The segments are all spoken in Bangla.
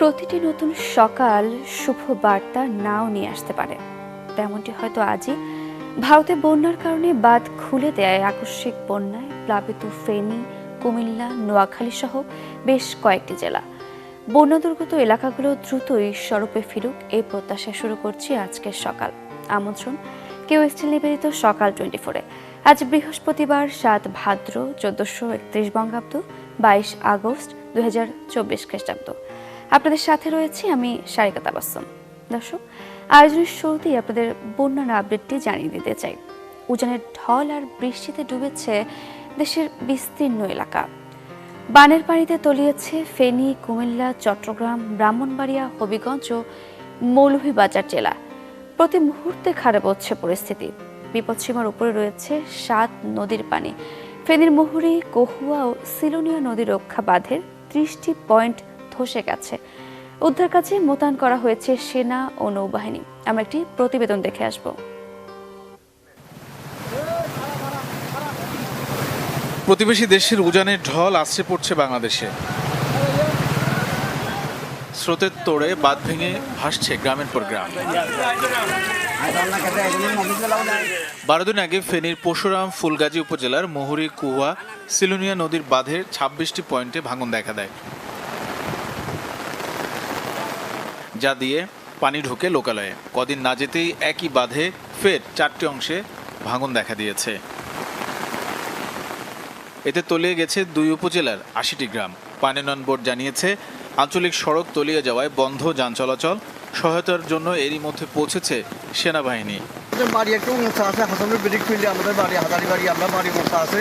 প্রতিটি নতুন সকাল শুভ বার্তা নাও নিয়ে আসতে পারে। তেমনটি হয়তো আজই ভারতে বন্যার কারণে বাঁধ খুলে দেয় আকস্মিক বন্যায় প্লাবিত ফেনী, কুমিল্লা, নোয়াখালী সহ বেশ কয়েকটি জেলা। বন্যা দুর্গত এলাকাগুলো দ্রুতই স্বরূপে ফিরুক এই প্রত্যাশা শুরু করছি আজকের সকাল। আমন্ত্রণ QST নিবেদিত সকাল 24-এ। আজ বৃহস্পতিবার 7 ভাদ্র 1431 বঙ্গাব্দ, 22 আগস্ট 2024 খ্রিস্টাব্দ। আপনাদের সাথে রয়েছি আমি সারিকা তাবাসসুম। দর্শক, আয়োজনের শুরুতেই আপনাদের বন্যার আপডেটটি জানিয়ে দিতে চাই। উজানের ঢল আর বৃষ্টিতে ডুবেছে দেশের বিস্তীর্ণ এলাকা। বানের পানিতে তলিয়েছে ফেনী, কুমিল্লা, চট্টগ্রাম, ব্রাহ্মণবাড়িয়া, হবিগঞ্জ ও মৌলভীবাজার জেলা। প্রতি মুহূর্তে খারাপ হচ্ছে পরিস্থিতি। বিপদসীমার উপরে রয়েছে 7 নদীর পানি। ফেনীর মুহুরী, কহুয়া ও সিলোনিয়া নদী রক্ষা বাঁধের 30টি পয়েন্ট ধসে গেছে। উদ্ধার কাজে মোতায়েন করা হয়েছে সেনা ও নৌবাহিনী। আমরা একটি প্রতিবেদন দেখে আসব। প্রতিবেশী দেশের উজানের ঢল আছড়ে পড়ছে বাংলাদেশে। স্রোতের তোড়ে বাঁধ ভেঙে ভাসছে গ্রামের পর গ্রাম। 12 দিন আগে ফেনীর পরশুরাম ফুলগাজী উপজেলার মুহুরী, কুহুয়া, সিলোনিয়া নদীর বাঁধের 26টি পয়েন্টে ভাঙন দেখা দেয়, যা দিয়ে পানি ঢোকে লোকালয়ে। কদিন না যেতেই একই বাঁধে ফের 4টি অংশে ভাঙন দেখা দিয়েছে। এতে তলিয়ে গেছে 2 উপজেলার 80টি গ্রাম। পানি উন্নয়ন বোর্ড জানিয়েছে, আঞ্চলিক সড়ক তলিয়ে যাওয়ায় বন্ধ যান চলাচল। সহায়তার জন্য এরই মধ্যে পৌঁছেছে সেনাবাহিনী। বাড়ি একটু উঁচা আছে, হাসানের ব্রিক ফিল্ডে আমাদের বাড়ি, হাজারি বাড়ি, আমরা বাড়ি উঁচা আছে,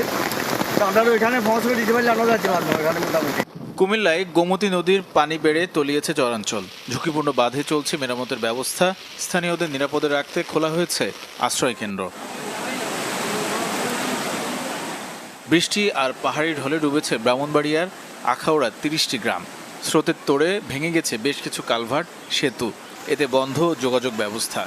আমরা ওইখানে পৌঁছে দিতে পারলে আমরা যাইতে পারবো এখানে মোটামুটি। কুমিল্লায় গোমতী নদীর পানি বেড়ে তলিয়েছে চরাঞ্চল। ঝুঁকিপূর্ণ বাঁধে চলছে মেরামতের ব্যবস্থা। স্থানীয়দের নিরাপদে রাখতে খোলা হয়েছে আশ্রয় কেন্দ্র। বৃষ্টি আর পাহাড়ি ঢলে ডুবেছে ব্রাহ্মণবাড়িয়ার আখাউড়া 30টি গ্রাম। স্রোতের তোড়ে ভেঙে গেছে বেশ কিছু কালভার্ট, সেতু। এতে বন্ধ যোগাযোগ ব্যবস্থা।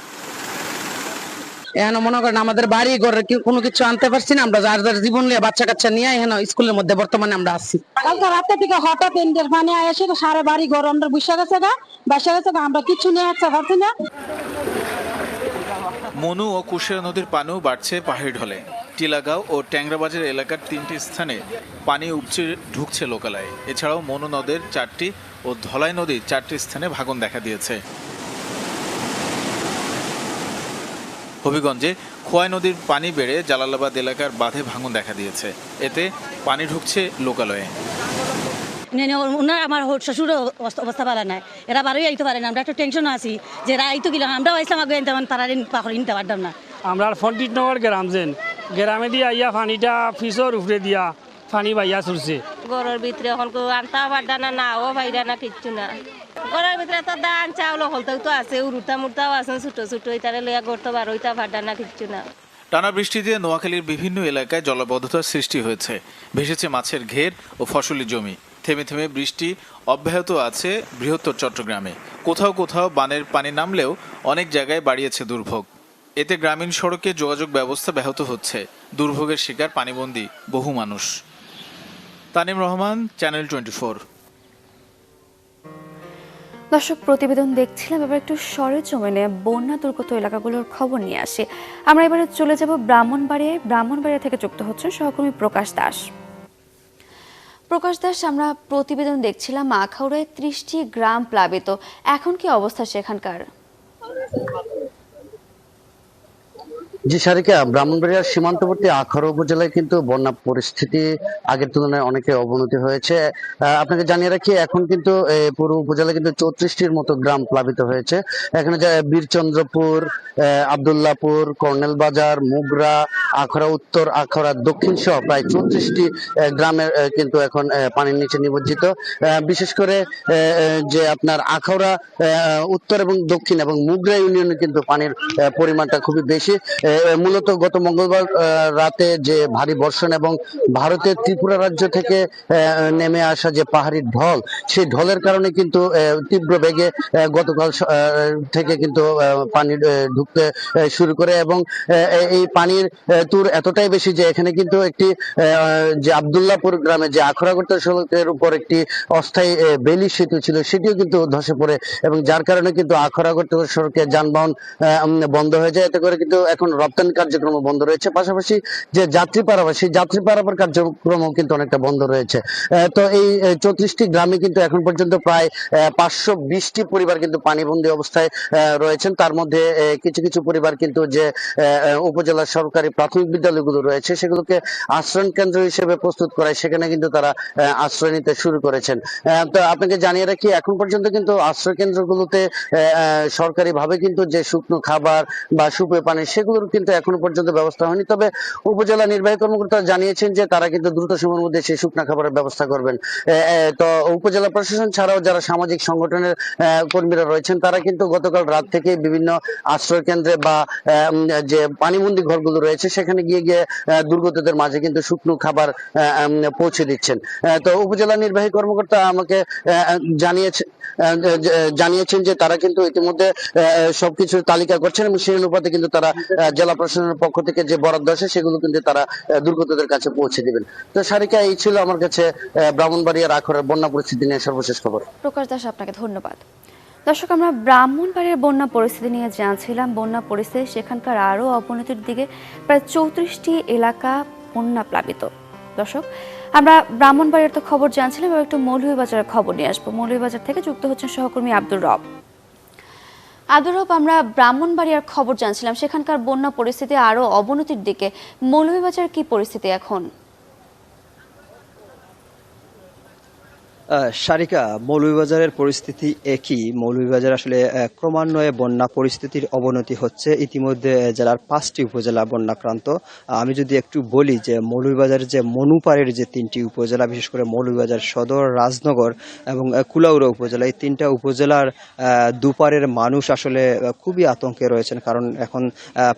এখন মনে করেন আমাদের বাড়ি ঘরে কোনো কিছু আনতে পারছি না। আমরা যার যার জীবন নিয়ে বাচ্চা কাচ্চা নিয়ে এখানে স্কুলের মধ্যে বর্তমানে আমরা আছি। কালকে রাতে থেকে হঠাৎ এন্ডের পানি আসে, সারা বাড়ি ঘর আমরা বসে গেছে আমরা কিছু নিয়ে আসতে পারছি না। মনু ও কুশিয়া নদীর পানিও বাড়ছে পাহাড়ি ঢলে। টিলাগাঁও ও ট্যাংরাবাজার এলাকার 3টি স্থানে পানি উপচে ঢুকছে লোকালয়ে। এছাড়াও মনু নদের 4টি ও ধলাই নদীর 4টি স্থানে ভাঙন দেখা দিয়েছে। হবিগঞ্জে খোয়াই নদীর পানি বেড়ে জালালাবাদ এলাকার বাঁধে ভাঙন দেখা দিয়েছে। এতে পানি ঢুকছে লোকালয়ে। আমার শ্বশুরও অবস্থা ভালো নাই, এরা বারোই আইতে পারে না। আমরা একটু টেনশন আছি যে এরা আইতো গেলাম, আমরাও আইসলাম আগে তেমন তারা পাখড়ি নিতে পারতাম না। আমরা ফন্টিনগর গ্রাম গ্রামে দিয়ে আইয়া পানিটা ফিসর উপরে দিয়া পানি বাইয়া চলছে। গরুর ভিতরে এখন আনতা পারদা না, নাও বাইরা না, কিচ্ছু না। গরুর ভিতরে তো ধান চাউল হলতেও তো আছে, উড়ুতা মুড়তাও আছে, ছোট ছোট ইতারে লইয়া গড়তে পারো, ইতা পারদা না, কিচ্ছু না। টানা বৃষ্টিতে নোয়াখালীর বিভিন্ন এলাকায় জলাবদ্ধতার সৃষ্টি হয়েছে। ভেসেছে মাছের ঘের ও ফসলি জমি। থেমে থেমে বৃষ্টি অব্যাহত আছে বৃহত্তর চট্টগ্রামে। কোথাও কোথাও বানের পানি নামলেও অনেক জায়গায় বাড়িয়েছে দুর্ভোগ। এতে গ্রামীণ সড়কে যোগাযোগ ব্যবস্থা ব্যাহত হচ্ছে। দুর্ভোগের শিকার পানিবন্দী বহু মানুষ। তানিম রহমান, চ্যানেল 24। দর্শক, প্রতিবেদন দেখছিলাম। এবার একটু সরেজমিনে বন্যা দুর্গত এলাকাগুলোর খবর নিয়ে আসি। আমরা এবারে চলে যাব ব্রাহ্মণবাড়িয়ায়। ব্রাহ্মণবাড়িয়া থেকে যুক্ত হচ্ছেন সহকর্মী প্রকাশ দাস। প্রকাশ দাস, আমরা প্রতিবেদন দেখছিলাম আখাউড়ায় 30টি গ্রাম প্লাবিত। এখন কি অবস্থা সেখানকার? জি সারিকা, ব্রাহ্মণবাড়িয়ার সীমান্তবর্তী আখাউড়া উপজেলায় কিন্তু বন্যা পরিস্থিতি আগের তুলনায় অনেকে অবনতি হয়েছে। আপনাকে জানিয়ে রাখি, এখন কিন্তু পুরো উপজেলায় কিন্তু 34টির মতো গ্রাম প্লাবিত হয়েছে। এখানে বীরচন্দ্রপুর, আবদুল্লাপুর, কর্নেল বাজার, মুগরা, আখাউড়া উত্তর, আখাউড়া দক্ষিণ সহ প্রায় 34টি গ্রামের কিন্তু এখন পানির নিচে নিমজ্জিত। বিশেষ করে যে আপনার আখাউড়া উত্তর এবং দক্ষিণ এবং মুগরা ইউনিয়নে কিন্তু পানির পরিমাণটা খুবই বেশি। মূলত গত মঙ্গলবার রাতে যে ভারী বর্ষণ এবং ভারতের ত্রিপুরা রাজ্য থেকে নেমে আসা যে পাহাড়ি ঢল, সেই ঢলের কারণে কিন্তু তীব্র বেগে গতকাল থেকে কিন্তু পানি ঢুকতে শুরু করে এবং এই পানির তুর এতটাই বেশি যে এখানে কিন্তু একটি যে আব্দুল্লাহপুর গ্রামে যে আখড়াগড় সড়কের উপর একটি অস্থায়ী বেলি সেতু ছিল, সেটিও কিন্তু ধসে পড়ে এবং যার কারণে কিন্তু আখড়াগড় সড়কে যানবাহন বন্ধ হয়ে যায়। এতে করে কিন্তু এখন রপ্তানি কার্যক্রম বন্ধ রয়েছে, পাশাপাশি যে যাত্রী পারাপার, সেই যাত্রী পারাপার কার্যক্রম কিন্তু অনেকটা বন্ধ রয়েছে। তো এই 34টি গ্রামে কিন্তু এখন পর্যন্ত প্রায় 520টি পরিবার কিন্তু পানিবন্দী অবস্থায় রয়েছেন। তার মধ্যে কিছু কিছু পরিবার কিন্তু যে উপজেলার সরকারি প্রাথমিক বিদ্যালয়গুলো রয়েছে সেগুলোকে আশ্রয় কেন্দ্র হিসেবে প্রস্তুত করায়, সেখানে কিন্তু তারা আশ্রয় নিতে শুরু করেছেন। তো আপনাকে জানিয়ে রাখি, এখন পর্যন্ত কিন্তু আশ্রয় কেন্দ্রগুলোতে সরকারি ভাবে কিন্তু যে শুকনো খাবার বা সুপেয় পানি সেগুলোর কিন্তু এখনো পর্যন্ত ব্যবস্থা হয়নি। তবে উপজেলা নির্বাহী কর্মকর্তা জানিয়েছেন যে তারা কিন্তু দ্রুত সময়ের মধ্যে সেই শুকনো খাবারের ব্যবস্থা করবেন। তো উপজেলা প্রশাসন ছাড়াও যারা সামাজিক সংগঠনের কর্মীরা রয়েছেন তারা কিন্তু গতকাল রাত থেকে বিভিন্ন আশ্রয় কেন্দ্রে বা যে পানিবন্দী ঘরগুলো রয়েছে সেখানে গিয়ে গিয়ে দুর্গতদের মাঝে কিন্তু শুকনো খাবার পৌঁছে দিচ্ছেন। তো উপজেলা নির্বাহী কর্মকর্তা আমাকে জানিয়েছেন যে তারা কিন্তু ইতিমধ্যে সবকিছুর তালিকা করছেন এবং সেই অনুপাতে কিন্তু তারা জেলা প্রশাসনের পক্ষ থেকে যে বরাদ্দ আছে সেগুলো কিন্তু তারা দুর্গতদের কাছে পৌঁছে দিবেন। তো সারিকা, এই ছিল আমার কাছে ব্রাহ্মণবাড়িয়ার আখড়ার বন্যা পরিস্থিতি নিয়ে সর্বশেষ খবর। প্রকাশ দাস, আপনাকে ধন্যবাদ। দর্শক, আমরা ব্রাহ্মণবাড়িয়ার বন্যা পরিস্থিতি নিয়ে জানছিলাম। বন্যা পরিস্থিতি সেখানকার আরও অবনতির দিকে, প্রায় 34টি এলাকা বন্যা প্লাবিত। দর্শক, আমরা ব্রাহ্মণবাড়িয়ার তো খবর জানছিলাম, এবার একটু মৌলভীবাজারের খবর নিয়ে আসবো। মৌলভীবাজার থেকে যুক্ত হচ্ছেন সহকর্মী আব্দুর রব। আব্দুর রব, আমরা ব্রাহ্মণবাড়িয়ার খবর জানছিলাম, সেখানকার বন্যা পরিস্থিতি আরও অবনতির দিকে। মৌলভীবাজার কি পরিস্থিতি এখন? সারিকা, মৌলভীবাজারের পরিস্থিতি একই। মৌলভীবাজার আসলে ক্রমান্বয়ে বন্যা পরিস্থিতির অবনতি হচ্ছে। ইতিমধ্যে জেলার 5টি উপজেলা বন্যাক্রান্ত। আমি যদি একটু বলি যে মৌলভীবাজারের যে মনুপাড়ের যে 3টি উপজেলা, বিশেষ করে মৌলভীবাজার সদর, রাজনগর এবং কুলাউড়া উপজেলা, এই 3টা উপজেলার দুপারের মানুষ আসলে খুবই আতঙ্কে রয়েছেন, কারণ এখন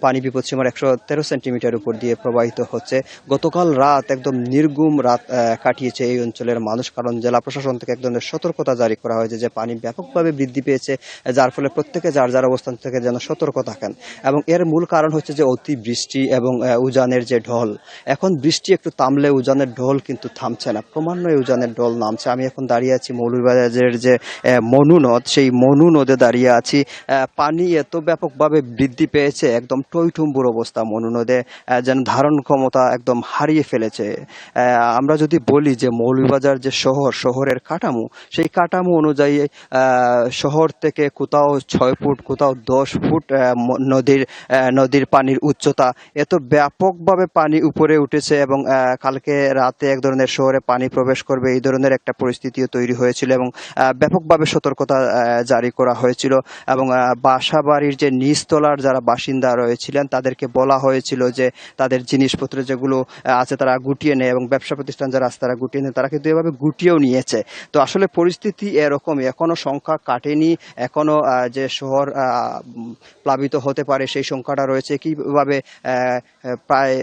পানি বিপদসীমার 113 সেন্টিমিটার উপর দিয়ে প্রবাহিত হচ্ছে। গতকাল রাত একদম নির্গুম রাত কাটিয়েছে এই অঞ্চলের মানুষ, কারণ জেলা প্রশাসন থেকে এক ধরনের সতর্কতা জারি করা হয়েছে যে পানি ব্যাপকভাবে বৃদ্ধি পেয়েছে, যার ফলে প্রত্যেকে যার যার অবস্থান থেকে যেন সতর্ক থাকেন। এবং এর মূল কারণ হচ্ছে যে অতি বৃষ্টি এবং উজানের যে ঢল। এখন বৃষ্টি একটু থামলে উজানের ঢল কিন্তু থামছে না, ক্রমান্বয়ে উজানের ঢল নামছে। আমি এখন দাঁড়িয়ে আছি মৌলভীবাজারের যে মনু নদ, সেই মনু নদে দাঁড়িয়ে আছি। পানি এত ব্যাপকভাবে বৃদ্ধি পেয়েছে, একদম টইটুম্বুর অবস্থা মনু নদে, যেন ধারণ ক্ষমতা একদম হারিয়ে ফেলেছে। আমরা যদি বলি যে মৌলভীবাজার যে শহরের কাঠামো, সেই কাঠামো অনুযায়ী শহর থেকে কোথাও 6 ফুট, কোথাও 10 ফুট নদীর পানির উচ্চতা। এত ব্যাপকভাবে পানি উপরে উঠেছে এবং কালকে রাতে এক ধরনের শহরে পানি প্রবেশ করবে এই ধরনের একটা পরিস্থিতিও তৈরি হয়েছিল এবং ব্যাপকভাবে সতর্কতা জারি করা হয়েছিল। এবং বাসা বাড়ির যে নিচতলার যারা বাসিন্দা রয়েছিলেন তাদেরকে বলা হয়েছিল যে তাদের জিনিসপত্র যেগুলো আছে তারা গুটিয়ে নেয়, এবং ব্যবসা প্রতিষ্ঠান যারা আছে তারা গুটিয়ে নেয়, তারা কিন্তু এভাবে গুটিয়েও নিয়েছে। তো আসলে পরিস্থিতি এরকমই, এখনো সংখ্যা কাটেনি, এখনো যে শহর প্লাবিত হতে পারে সেই সংখ্যাটা রয়েছে। কিভাবে প্রায়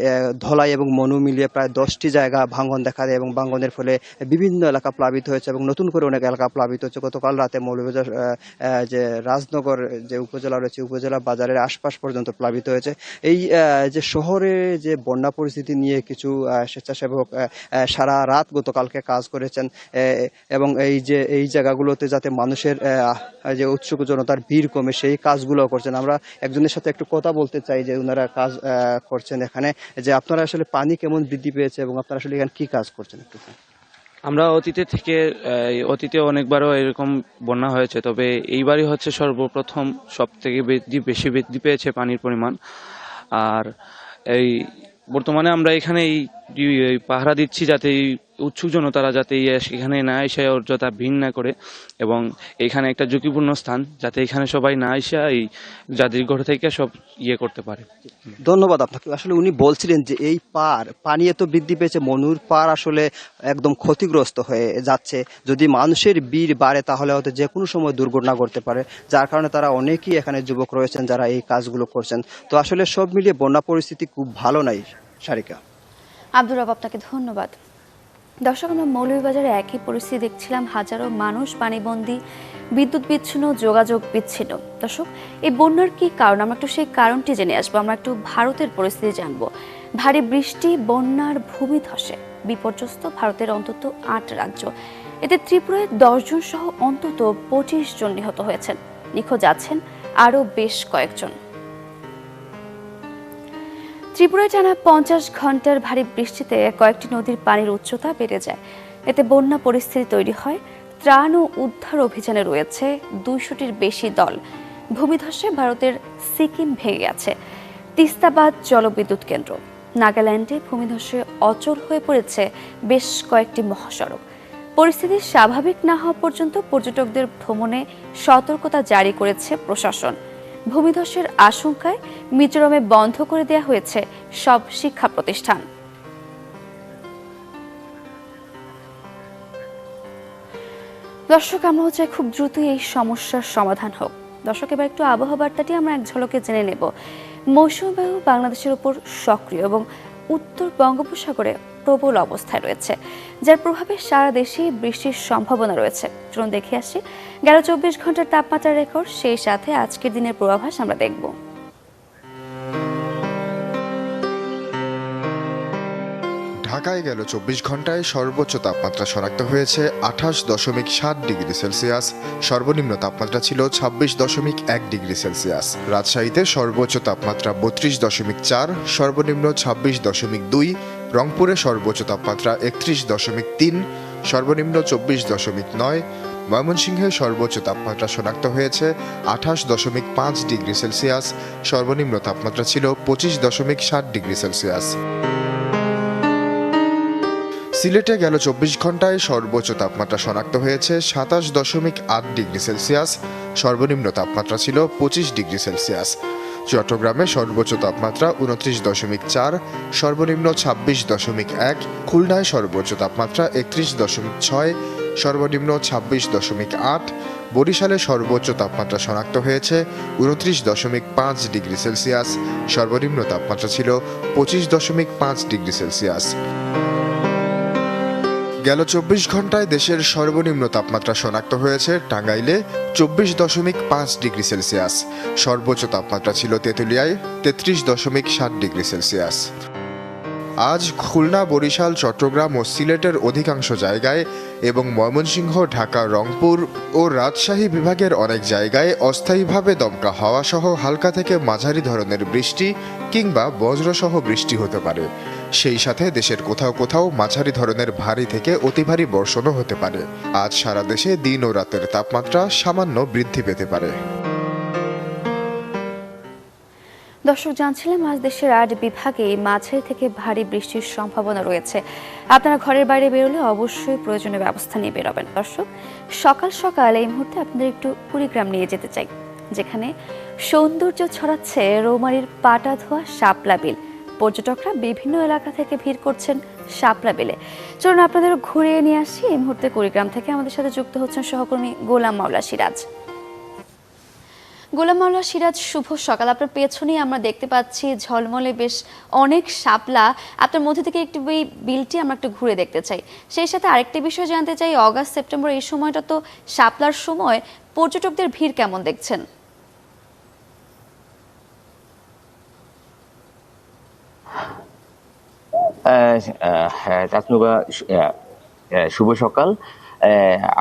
ধলাই এবং মনু মিলিয়ে প্রায় 10টি জায়গা ভাঙন দেখা দেয় এবং ভাঙনের ফলে বিভিন্ন এলাকা প্লাবিত হয়েছে এবং নতুন করে অনেক এলাকা প্লাবিত হচ্ছে। গতকাল রাতে মৌলভীবাজার যে রাজনগর যে উপজেলা রয়েছে, উপজেলা বাজারের আশপাশ পর্যন্ত প্লাবিত হয়েছে। এই যে শহরে যে বন্যা পরিস্থিতি নিয়ে কিছু স্বেচ্ছাসেবক সারা রাত গতকালকে কাজ করেছেন এবং এই জায়গাগুলোতে যাতে মানুষের যে উৎসুক জনতার ভিড় কমে সেই কাজগুলো করছেন। আমরা একজনের সাথে একটু কথা বলতে চাই যে ওনারা কাজ করছেন এখানে, যে আপনারা আসলে পানি কেমন বৃদ্ধি পেয়েছে এবং আপনারা আসলে এখানে কি কাজ করছেন একটু। আমরা অতীতে অনেকবারও এরকম বন্যা হয়েছে, তবে এইবারই হচ্ছে সর্বপ্রথম সব থেকে বেশি বৃদ্ধি পেয়েছে পানির পরিমাণ। আর এই বর্তমানে আমরা এখানে এই পাহারা দিচ্ছি যাতে এই উৎসুক জনতারা যাতে সেখানে না এসে অযথা ভিড় না করে, এবং এখানে একটা ঝুঁকিপূর্ণ স্থান যাতে এখানে সবাই না এসে এই জাতিঘর থেকে সব করতে পারে। ধন্যবাদ আপনাকে। আসলে উনি বলছিলেন যে এই পানি এত বৃদ্ধি পেয়েছে, মনুর পার আসলে একদম ক্ষতিগ্রস্ত হয়ে যাচ্ছে। যদি মানুষের ভিড় বাড়ে তাহলে হয়তো যে কোনো সময় দুর্ঘটনা ঘটতে পারে, যার কারণে তারা অনেকেই এখানে যুবক রয়েছেন যারা এই কাজগুলো করছেন। তো আসলে সব মিলিয়ে বন্যা পরিস্থিতি খুব ভালো নাই সারিকা। আব্দুর রব, আপনাকে ধন্যবাদ। দর্শক, আমরা মৌলভীবাজারে একই পরিস্থিতি দেখছিলাম, হাজারো মানুষ পানিবন্দী, বিদ্যুৎ বিচ্ছিন্ন, যোগাযোগ বিচ্ছিন্ন। দর্শক, এই বন্যার কি কারণ, আমরা একটু সেই কারণটি জেনে আসবো। আমরা একটু ভারতের পরিস্থিতি জানবো। ভারী বৃষ্টি, বন্যার ভূমিধসে বিপর্যস্ত ভারতের অন্তত ৮ রাজ্য। এতে ত্রিপুরায় 10 জন সহ অন্তত 25 জন নিহত হয়েছেন। নিখোঁজ আছেন আরও বেশ কয়েকজন। ত্রিপুরায় টানা 50 ঘন্টার ভারী বৃষ্টিতে কয়েকটি নদীর পানির উচ্চতা বেড়ে যায়। এতে বন্যা পরিস্থিতি তৈরি হয়। ত্রাণ ও উদ্ধার অভিযানে রয়েছে 200টির বেশি দল। ভূমিধসে ভারতের সিকিম ভেঙে গেছে। তিস্তাবাদ জলবিদ্যুৎ কেন্দ্র। নাগাল্যান্ডে ভূমিধসে অচল হয়ে পড়েছে বেশ কয়েকটি মহাসড়ক। পরিস্থিতি স্বাভাবিক না হওয়া পর্যন্ত পর্যটকদের ভ্রমণে সতর্কতা জারি করেছে প্রশাসন। ভূমিধসের আশঙ্কায় মিজোরামে বন্ধ করে দেওয়া হয়েছে সব শিক্ষা প্রতিষ্ঠান। দর্শক, আমরা চাই খুব দ্রুতই এই সমস্যার সমাধান হোক। দর্শক, এবার একটু আবহাওয়া বার্তাটি আমরা এক ঝলকে জেনে নেব। মৌসুমী বায়ু বাংলাদেশের উপর সক্রিয় এবং উত্তর বঙ্গোপসাগরে প্রবল অবস্থায় রয়েছে, যার প্রভাবে সারা দেশে বৃষ্টির সম্ভাবনা রয়েছে। চলুন দেখে আসি গেল 24 ঘন্টার তাপমাত্রার রেকর্ড, সেই সাথে আজকের দিনের পূর্বাভাস আমরা দেখব। ঢাকায় গেল 24 ঘন্টায় সর্বোচ্চ তাপমাত্রা শনাক্ত হয়েছে 28.7 ডিগ্রি সেলসিয়াস। সর্বনিম্ন তাপমাত্রা ছিল 26.1 ডিগ্রি সেলসিয়াস। রাজশাহীতে সর্বোচ্চ তাপমাত্রা 32.4, সর্বনিম্ন 26.2। রংপুরে সর্বোচ্চ তাপমাত্রা 31.3, সর্বনিম্ন 24.9। ময়মনসিংহে সর্বোচ্চ তাপমাত্রা শনাক্ত হয়েছে 28.5 ডিগ্রি সেলসিয়াস। সর্বনিম্ন তাপমাত্রা ছিল 25.7 ডিগ্রি সেলসিয়াস। সিলেটে গেল 24 ঘন্টায় সর্বোচ্চ তাপমাত্রা শনাক্ত হয়েছে 27.8 ডিগ্রি সেলসিয়াস। সর্বনিম্ন তাপমাত্রা ছিল 25 ডিগ্রি সেলসিয়াস। চট্টগ্রামে সর্বোচ্চ তাপমাত্রা 29.4, সর্বনিম্ন 26.1। খুলনায় সর্বোচ্চ তাপমাত্রা 31.6, সর্বনিম্ন 26.8। বরিশালে সর্বোচ্চ তাপমাত্রা শনাক্ত হয়েছে 29.5 ডিগ্রি সেলসিয়াস। সর্বনিম্ন তাপমাত্রা ছিল 25.5 ডিগ্রি সেলসিয়াস। গেল 24 ঘন্টায় দেশের সর্বনিম্ন তাপমাত্রা শনাক্ত হয়েছে টাঙ্গাইলে 24.5 ডিগ্রি সেলসিয়াস। সর্বোচ্চ তাপমাত্রা ছিল তেঁতুলিয়ায় 33.7 ডিগ্রি সেলসিয়াস। আজ খুলনা, বরিশাল, চট্টগ্রাম ও সিলেটের অধিকাংশ জায়গায় এবং ময়মনসিংহ, ঢাকা, রংপুর ও রাজশাহী বিভাগের অনেক জায়গায় অস্থায়ীভাবে দমকা হাওয়া সহ হালকা থেকে মাঝারি ধরনের বৃষ্টি কিংবা বজ্রসহ বৃষ্টি হতে পারে। সেই সাথে দেশের কোথাও কোথাও মাঝারি ধরনের ভারী থেকে অতি ভারী বর্ষণও হতে পারে। আজ সারা দেশে দিন ও রাতের তাপমাত্রা সামান্য বৃদ্ধি পেতে পারে। দর্শক, জানছিলাম আজ দেশের 8 বিভাগে মাঝারি থেকে ভারী বৃষ্টির সম্ভাবনা রয়েছে। আপনারা ঘরের বাইরে বেরোলে অবশ্যই প্রয়োজনীয় ব্যবস্থা নিয়ে বেরোবেন। দর্শক, সকাল সকাল এই মুহূর্তে আপনাদের একটু কুড়িগ্রাম নিয়ে যেতে চাই, যেখানে সৌন্দর্য ছড়াচ্ছে রৌমারীর পাটা ধোয়া শাপলা বিল। পর্যটকরা বিভিন্ন এলাকা থেকে ভিড় করছেন শাপলা বিলে। চলুন আপনাদের ঘুরিয়ে নিয়ে আসি। এই মুহূর্তে কুড়িগ্রাম থেকে আমাদের সাথে যুক্ত হচ্ছেন সহকর্মী গোলাম মাওলা সিরাজ। গোলাম মাওলা সিরাজ, শুভ সকাল। আপনার পেছনেই আমরা দেখতে পাচ্ছি ঝলমলে বেশ অনেক শাপলা। আপনার মধ্যে থেকে একটু এই বিলটি আমরা একটু ঘুরে দেখতে চাই। সেই সাথে আরেকটি বিষয় জানতে চাই, অগাস্ট সেপ্টেম্বর এই সময়টা তো শাপলার সময়, পর্যটকদের ভিড় কেমন দেখছেন? হ্যাঁ তাসনুবা, শুভ সকাল।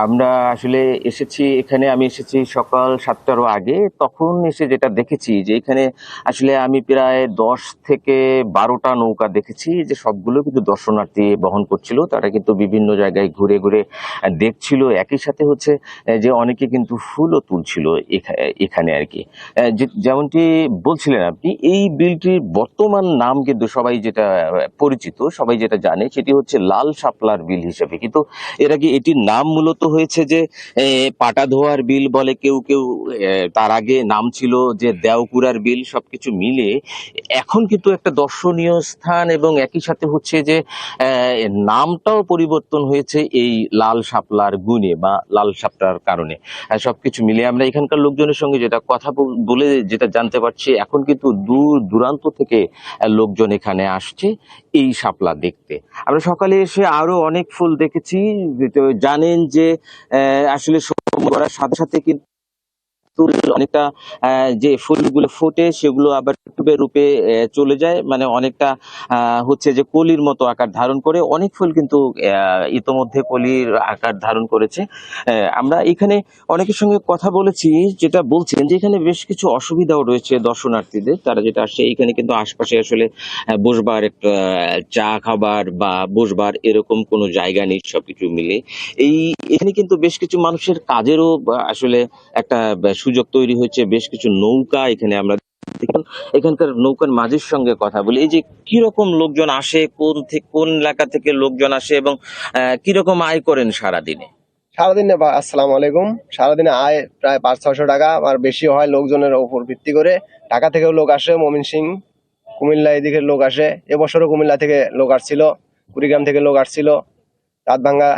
আমরা আসলে এসেছি এখানে, আমি এসেছি সকাল 7টারও আগে। তখন এসে যেটা দেখেছি যে এখানে আসলে আমি প্রায় 10 থেকে 12টা নৌকা দেখেছি, যে সবগুলো কিন্তু দর্শনার্থী বহন করছিল। তারা কিন্তু বিভিন্ন জায়গায় ঘুরে ঘুরে দেখছিল। একই সাথে হচ্ছে যে অনেকে কিন্তু ফুলও তুলছিল এখানে আর কি। যেমনটি বলছিলেন আপনি, এই বিলটির বর্তমান নাম কিন্তু সবাই যেটা পরিচিত, সবাই যেটা জানে সেটি হচ্ছে লাল শাপলার বিল হিসেবে। কিন্তু এর আগে এটির নাম মূলত হয়েছে যে পাটা ধোয়ার বিল বলে কেউ কেউ, তার আগে নাম ছিল যে দেওকুড়ার বিল। সবকিছু মিলে এখন কিন্তু একটা দর্শনীয় স্থান, এবং একই সাথে হচ্ছে যে নামটাও পরিবর্তন হয়েছে এই লাল শাপলার গুণে বা লাল শাপলার কারণে। সবকিছু মিলে আমরা এখানকার লোকজনের সঙ্গে যেটা কথা বলে যেটা জানতে পারছি, এখন কিন্তু দূর দূরান্ত থেকে লোকজন এখানে আসছে এই শাপলা দেখতে। আমরা সকালে এসে আরো অনেক ফুল দেখেছি। জানেন যে আসলে সময় গড়ার সাথে সাথে কিন্তু অনেকটা যে ফুলগুলো ফোটে সেগুলো আবার রূপে চলে যায়, মানে অনেকটা হচ্ছে যে কলির মতো আকার ধারণ করে। অনেক ফুল কিন্তু ইতোমধ্যে কলির আকার ধারণ করেছে। আমরা এখানে অনেকের সঙ্গে কথা বলেছি, যেটা বলছেন যে এখানে বেশ কিছু অসুবিধাও রয়েছে দর্শনার্থীদের। তারা যেটা আসছে এখানে কিন্তু আশপাশে আসলে বসবার একটা চা খাবার বা বসবার এরকম কোনো জায়গা নেই। সবকিছু মিলে এখানে কিন্তু বেশ কিছু মানুষের কাজেরও আসলে একটা সুযোগ তৈরি হয়েছে। বেশ কিছু নৌকা এখানে আমরা এখানকার নৌকার মাঝির সঙ্গে কথা বলি, এই যে কিরকম লোকজন আসে, কোন এলাকা থেকে লোকজন আসে এবং কিরকম আয় করেন সারাদিনে। সারাদিনে আসসালামু আলাইকুম। সারাদিনে আয় প্রায় 500-600 টাকা, আর বেশি হয় লোকজনের উপর ভিত্তি করে। ঢাকা থেকেও লোক আসে, ময়মনসিংহ, কুমিল্লা এদিকে লোক আসে। এবছরও কুমিল্লা থেকে লোক আসছিল, কুড়িগ্রাম থেকে লোক আসছিল, রাতভাঙ্গা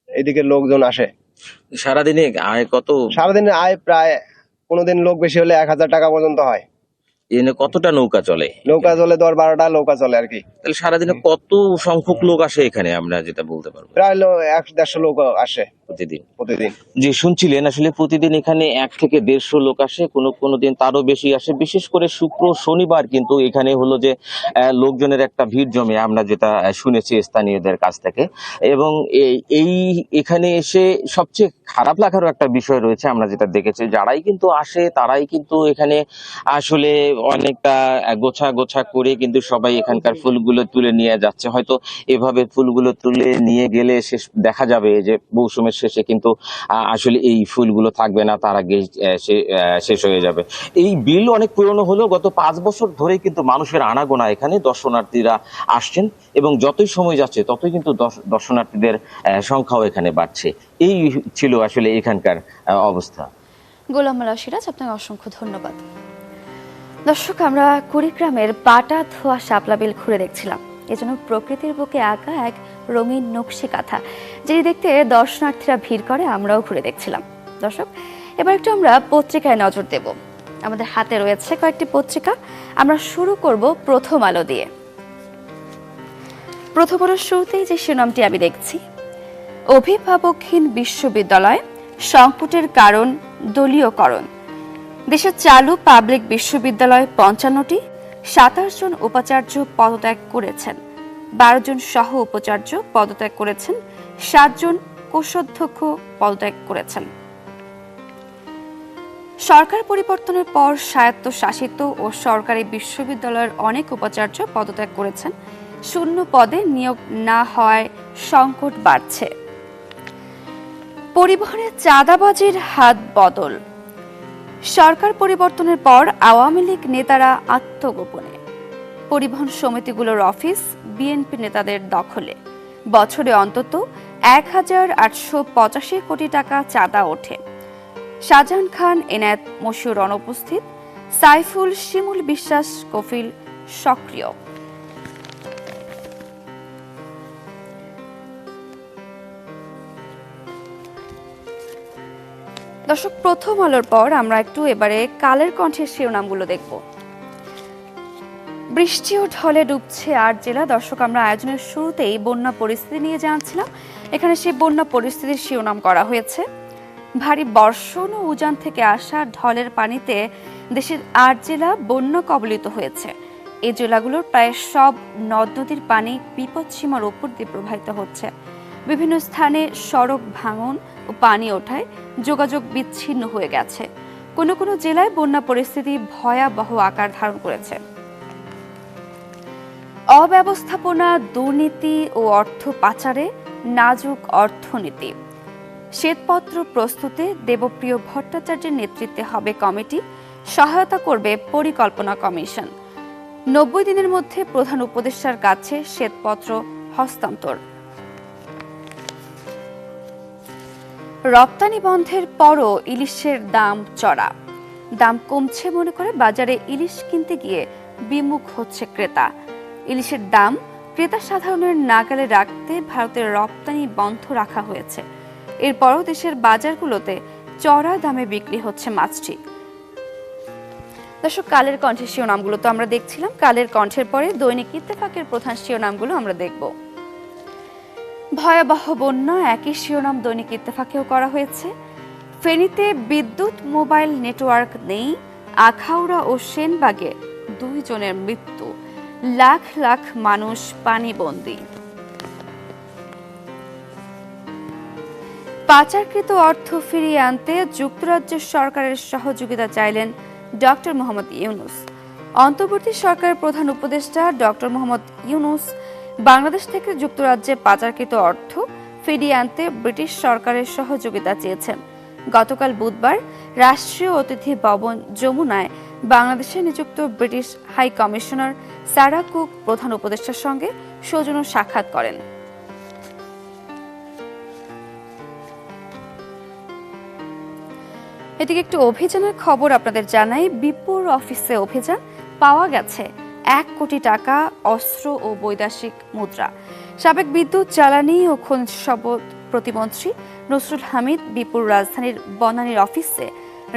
এদিকে লোকজন আসে। সারাদিনে আয় কত? সারাদিনে আয় প্রায় কোনোদিন লোক বেশি হলে 1000 টাকা পর্যন্ত হয়। এনে কতটা নৌকা চলে? নৌকা চলে 10-12টা নৌকা চলে আর কি। তাহলে সারাদিনে কত সংখ্যক লোক আসে এখানে, আমরা যেটা বলতে পারবো? প্রায় 100-150 লোক আসে প্রতিদিন। যে শুনছিলেন আসলে প্রতিদিন এখানে 1 থেকে 150 লোক আসে, কোনো দিন তারও বেশি আসে। বিশেষ করে শুক্র শনিবার কিন্তু এখানে হলো যে লোকজনের একটা ভিড় জমে, আমরা যেটা শুনেছি স্থানীয়দের কাছ থেকে। এবং এই এখানে এসে সবচেয়ে খারাপ লাগারও একটা বিষয় রয়েছে, আমরা যেটা দেখেছি যারাই কিন্তু আসে তারাই কিন্তু এখানে আসলে অনেকটা গোছা করে কিন্তু সবাই এখানকার ফুলগুলো তুলে নিয়ে যাচ্ছে। হয়তো এভাবে ফুলগুলো তুলে নিয়ে গেলে দেখা যাবে যে মৌসুমের শেষে কিন্তু আসলে এই ফুলগুলো থাকবে না, তার আগে শেষ হয়ে যাবে। এই বিল অনেক পুরনো হলেও গত 5 বছর ধরে কিন্তু মানুষের আনাগোনা, এখানে দর্শনার্থীরা আসছেন এবং যতই সময় যাচ্ছে ততই কিন্তু দর্শনার্থীদের সংখ্যাও এখানে বাড়ছে। এই ছিল আসলে এখানকার অবস্থা। গোলাম মালা সিরাজ, আপনাকে অসংখ্য ধন্যবাদ। দর্শক, আমরা কুড়িগ্রামের পাটা ধোয়া শাপলা বিল ঘুরে দেখছিলাম। এজন্য প্রকৃতির বুকে আঁকা এক রঙিন নকশি কাঁথা, যেটি দেখতে দর্শনার্থীরা ভিড় করে, আমরাও ঘুরে দেখছিলাম। দর্শক, এবার একটু আমরা পত্রিকায় নজর দেব। আমাদের হাতে রয়েছে কয়েকটি পত্রিকা। আমরা শুরু করব প্রথম আলো দিয়ে। প্রথম আলোর শুরুতেই যে শিরোনামটি আমি দেখছি, অভিভাবকহীন বিশ্ববিদ্যালয় সংকটের কারণ দলীয়করণ। দেশে চালু পাবলিক বিশ্ববিদ্যালয় 55টি, 27 জন উপাচার্য পদত্যাগ করেছেন, 12 জন সহ উপাচার্য পদত্যাগ করেছেন, 7 জন কোষাধ্যক্ষ পদত্যাগ করেছেন। সরকার পরিবর্তনের পর স্বায়ত্তশাসিত ও সরকারি বিশ্ববিদ্যালয়ের অনেক উপাচার্য পদত্যাগ করেছেন। শূন্য পদে নিয়োগ না হওয়ায় সংকট বাড়ছে। পরিবহনে চাঁদাবাজির হাত বদল। সরকার পরিবর্তনের পর আওয়ামী লীগ নেতারা আত্মগোপনে। পরিবহন সমিতিগুলোর অফিস বিএনপি নেতাদের দখলে। বছরে অন্তত 1885 কোটি টাকা চাঁদা ওঠে। শাহজাহান খান, এনায়েত মশিউর অনুপস্থিত। সাইফুল, শিমুল বিশ্বাস, কফিল সক্রিয়। দর্শক, প্রথম আলোর পর আমরা একটু এবারে কালের কণ্ঠের শিরোনামগুলো দেখব। বৃষ্টি ও ঢলে ডুবছে 8 জেলা। দর্শক, আমরা আয়োজনের শুরুতেই বন্যা পরিস্থিতি নিয়ে জানছিলাম। এখানে সেই বন্যা পরিস্থিতির শিরোনাম করা হয়েছে, ভারী বর্ষণ ও উজান থেকে আসা ঢলের পানিতে দেশের 8 জেলা বন্যা কবলিত হয়েছে। এই জেলাগুলোর প্রায় সব নদ নদীর পানি বিপদসীমার উপর দিয়ে প্রবাহিত হচ্ছে। বিভিন্ন স্থানে সড়ক ভাঙন ও পানি ওঠায় যোগাযোগ বিচ্ছিন্ন হয়ে গেছে। কোনো কোনো জেলায় বন্যা পরিস্থিতি ভয়াবহ আকার ধারণ করেছে। অব্যবস্থাপনা, দুর্নীতি ও অর্থ পাচারে নাজুক অর্থনীতি। শ্বেতপত্র প্রস্তুতে দেবপ্রিয় ভট্টাচার্যের নেতৃত্বে হবে কমিটি, সহায়তা করবে পরিকল্পনা কমিশন। 90 দিনের মধ্যে প্রধান উপদেষ্টার কাছে শ্বেতপত্র হস্তান্তর। রপ্তানি বন্ধের পরও ইলিশের দাম চড়া। দাম কমছে মনে করে বাজারে ইলিশ কিনতে গিয়ে বিমুখ হচ্ছে ক্রেতা। ইলিশের দাম ক্রেতা সাধারণের নাগালে রাখতে ভারতের রপ্তানি বন্ধ রাখা হয়েছে। এরপরও দেশের বাজারগুলোতে চড়া দামে বিক্রি হচ্ছে মাছটি। দর্শক, কালের কণ্ঠের শিরোনামগুলো তো আমরা দেখছিলাম। কালের কণ্ঠের পরে দৈনিক ইত্তেফাকের প্রধান শিরোনামগুলো আমরা দেখব। ভয়াবহ বন্যা, একই শিরোনাম দৈনিক ইত্তেফাকেও করা হয়েছে। ফেনীতে বিদ্যুৎ মোবাইল নেটওয়ার্ক নেই, আখাউড়া ও সেনবাগে 2 জনের মৃত্যু, লাখ লাখ মানুষ পানিবন্দী। পাচারকৃত অর্থ ফিরিয়ে আনতে যুক্তরাজ্য সরকারের সহযোগিতা চাইলেন ডক্টর মোহাম্মদ ইউনূস। অন্তর্বর্তী সরকারের প্রধান উপদেষ্টা ডক্টর মোহাম্মদ ইউনূস বাংলাদেশ থেকে যুক্তরাজ্যে পাচারকৃত অর্থ ফিরিয়ে আনতে ব্রিটিশ সরকারের সহযোগিতা চেয়েছেন। গতকাল বুধবার রাষ্ট্রীয় অতিথি ভবন যমুনায় বাংলাদেশে নিযুক্ত British high commissioner Sarah Cook প্রধান উপদেষ্টার সঙ্গে সৌজন্য সাক্ষাৎ করেন। এদিকে একটু অভিযানের খবর আপনাদের জানাই। বিপুর অফিসে অভিযান, পাওয়া গেছে 1 কোটি টাকা, অস্ত্র ও বৈদেশিক মুদ্রা। সাবেক বিদ্যুৎ, জ্বালানি ও খনিজ সম্পদ প্রতিমন্ত্রী নসরুল হামিদ বিপুর রাজধানীর বনানীর অফিসে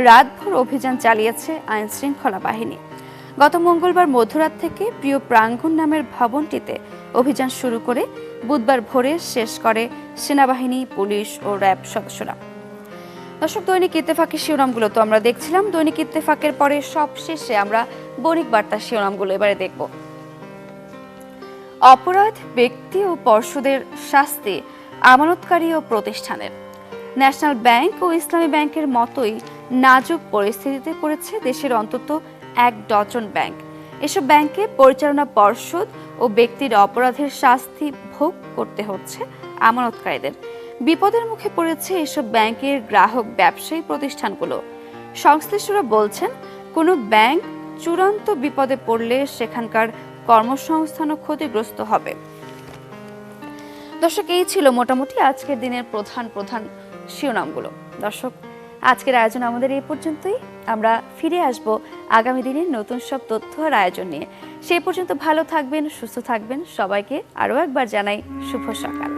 রাতভর অভিযান চালিয়েছে আইন শৃঙ্খলা বাহিনী। গত মঙ্গলবার মধ্যরাত থেকে প্রিয় প্রাঙ্গণ নামের ভবনটিতে অভিযান শুরু করে বুধবার ভোরে শেষ করে সেনাবাহিনী, পুলিশ ও র্যাব সদস্যরা। দর্শক, দৈনিক ইত্তেফাকের শিরোনামগুলো তো আমরা দেখছিলাম। দৈনিক ইত্তেফাকের পরে সবশেষে আমরা বণিক বার্তার শিরোনামগুলো এবারে দেখব। অপরাধ, ব্যক্তি ও পর্ষদের শাস্তি আমানতকারী ও প্রতিষ্ঠানের। ন্যাশনাল ব্যাংক ও ইসলামী ব্যাংকের মতোই নাজুক পরিস্থিতিতে পড়েছে দেশের অন্তত 1 ডজন ব্যাংক। এসব ব্যাংকে পরিচালনা পর্ষদ ও ব্যক্তির অপরাধের শাস্তি ভোগ করতে হচ্ছে আমানতকারীদের। বিপদের মুখে পড়েছে এসব ব্যাংকের গ্রাহক ব্যবসায়ী প্রতিষ্ঠানগুলো। সংশ্লিষ্টরা বলছেন, কোনো ব্যাংক চূড়ান্ত বিপদে পড়লে সেখানকার কর্মসংস্থানও ক্ষতিগ্রস্ত হবে। দর্শক, এই ছিল মোটামুটি আজকের দিনের প্রধান শিরোনামগুলো। দর্শক, আজকের আয়োজন আমাদের এই পর্যন্তই। আমরা ফিরে আসব আগামী দিনের নতুন সব তথ্য আর আয়োজন নিয়ে। সেই পর্যন্ত ভালো থাকবেন, সুস্থ থাকবেন। সবাইকে আরও একবার জানাই শুভ সকাল।